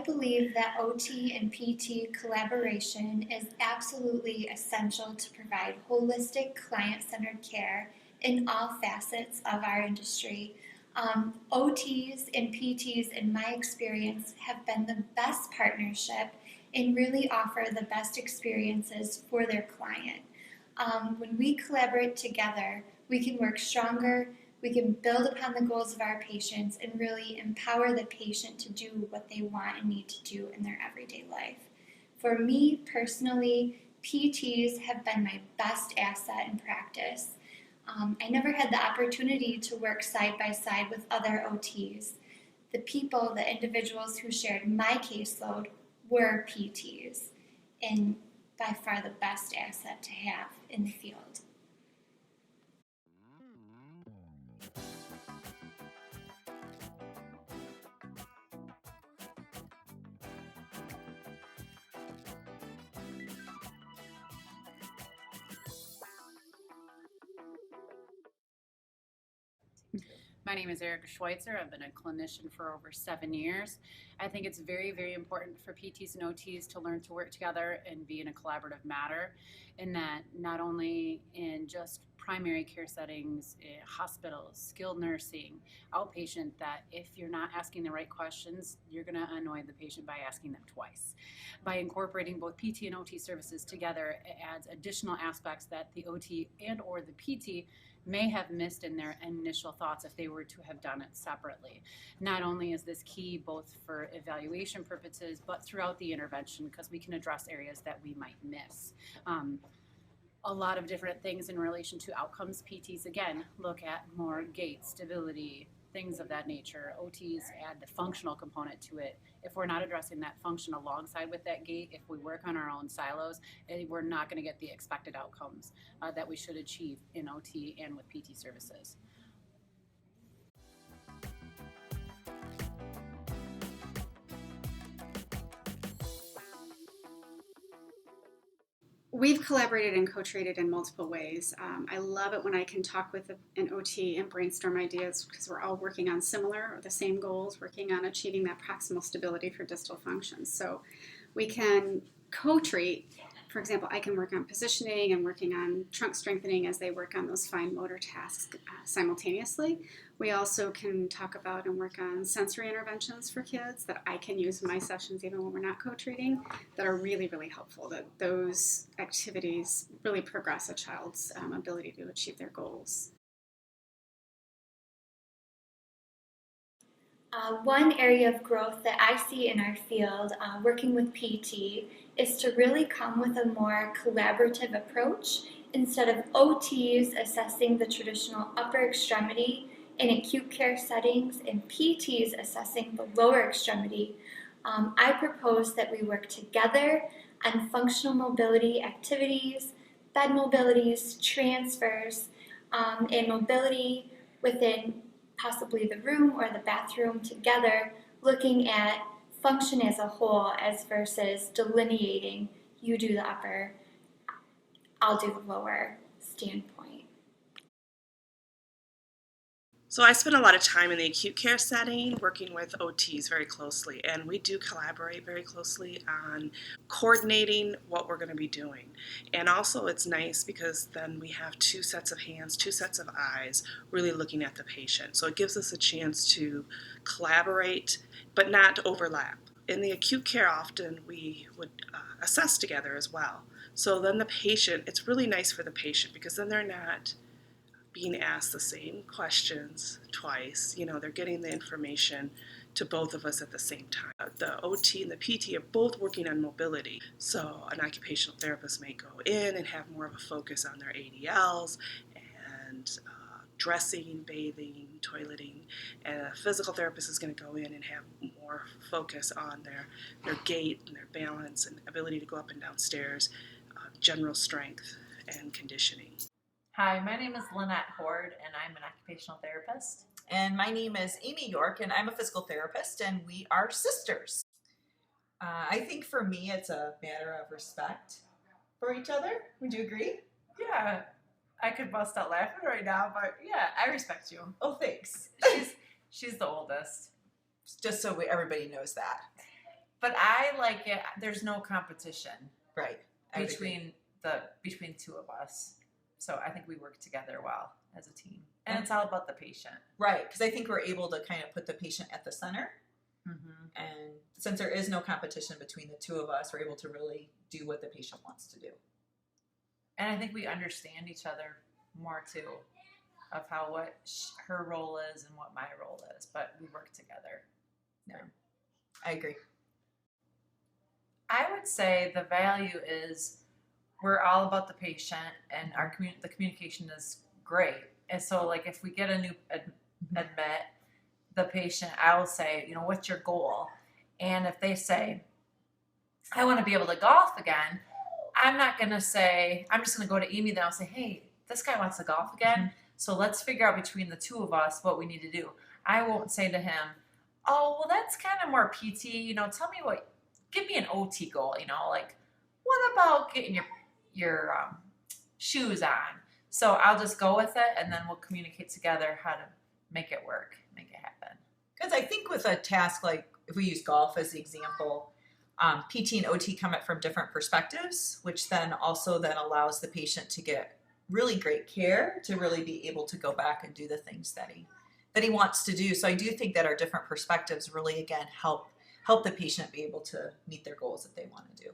believe that OT and PT collaboration is absolutely essential to provide holistic, client-centered care in all facets of our industry. OTs and PTs, in my experience, have been the best partnership and really offer the best experiences for their client. When we collaborate together, we can work stronger, we can build upon the goals of our patients, and really empower the patient to do what they want and need to do in their everyday life. For me personally, PTs have been my best asset in practice. I never had the opportunity to work side by side with other OTs. The people, the individuals who shared my caseload were PTs, and by far the best asset to have in the field. My name is Erica Schweitzer. I've been a clinician for over 7 years. I think it's very, very important for PTs and OTs to learn to work together and be in a collaborative manner, in that not only in just primary care settings, hospitals, skilled nursing, outpatient, that if you're not asking the right questions, you're going to annoy the patient by asking them twice. By incorporating both PT and OT services together, it adds additional aspects that the OT and or the PT may have missed in their initial thoughts if they were to have done it separately. Not only is this key both for evaluation purposes, but throughout the intervention, because we can address areas that we might miss. A lot of different things in relation to outcomes. PTs, again, look at more gait, stability, things of that nature. OTs add the functional component to it. If we're not addressing that function alongside with that gait, if we work on our own silos, we're not going to get the expected outcomes that we should achieve in OT and with PT services. We've collaborated and co-treated in multiple ways. I love it when I can talk with an OT and brainstorm ideas, because we're all working on similar or the same goals, working on achieving that proximal stability for distal functions. So we can co-treat. For example, I can work on positioning and working on trunk strengthening as they work on those fine motor tasks simultaneously. We also can talk about and work on sensory interventions for kids that I can use in my sessions even when we're not co-treating, that are really, really helpful. That those activities really progress a child's ability to achieve their goals. One area of growth that I see in our field, working with PT, is to really come with a more collaborative approach. Instead of OTs assessing the traditional upper extremity in acute care settings and PTs assessing the lower extremity, I propose that we work together on functional mobility activities, bed mobilities, transfers, and mobility within possibly the room or the bathroom together, looking at function as a whole as versus delineating, you do the upper, I'll do the lower standpoint. So I spend a lot of time in the acute care setting working with OTs very closely, and we do collaborate very closely on coordinating what we're going to be doing. And also it's nice because then we have two sets of hands, two sets of eyes really looking at the patient. So it gives us a chance to collaborate but not overlap. In the acute care often we would assess together as well. So then the patient, it's really nice for the patient because then they're not being asked the same questions twice. You know, they're getting the information to both of us at the same time. The OT and the PT are both working on mobility. So an occupational therapist may go in and have more of a focus on their ADLs and dressing, bathing, toileting, and a physical therapist is going to go in and have more focus on their gait and their balance and ability to go up and down stairs, general strength and conditioning. Hi, my name is Lynette Horde, and I'm an occupational therapist. And my name is Amy York, and I'm a physical therapist, and we are sisters. I think for me, it's a matter of respect for each other. Would you agree? Yeah, I could bust out laughing right now, but yeah, I respect you. Oh, thanks. She's the oldest. Just so everybody knows that. But I like it. There's no competition Right. I would agree. between two of us. So I think we work together well as a team. And it's all about the patient. Right, because I think we're able to kind of put the patient at the center. Mm-hmm. And since there is no competition between the two of us, we're able to really do what the patient wants to do. And I think we understand each other more too, of how her role is and what my role is. But we work together. Yeah, I agree. I would say the value is we're all about the patient, and the communication is great. And so, like, if we get a new admit, the patient, I will say, what's your goal? And if they say, I want to be able to golf again, I'm not going to say, I'm just going to go to Amy, then I'll say, hey, this guy wants to golf again. So let's figure out between the two of us what we need to do. I won't say to him, oh, well, that's kind of more PT. Tell me give me an OT goal. Like, what about getting your shoes on? So I'll just go with it, and then we'll communicate together how to make it work, make it happen. Because I think with a task like, if we use golf as the example, PT and OT come at from different perspectives, which then also then allows the patient to get really great care to really be able to go back and do the things that he wants to do. So I do think that our different perspectives really, again, help the patient be able to meet their goals that they want to do.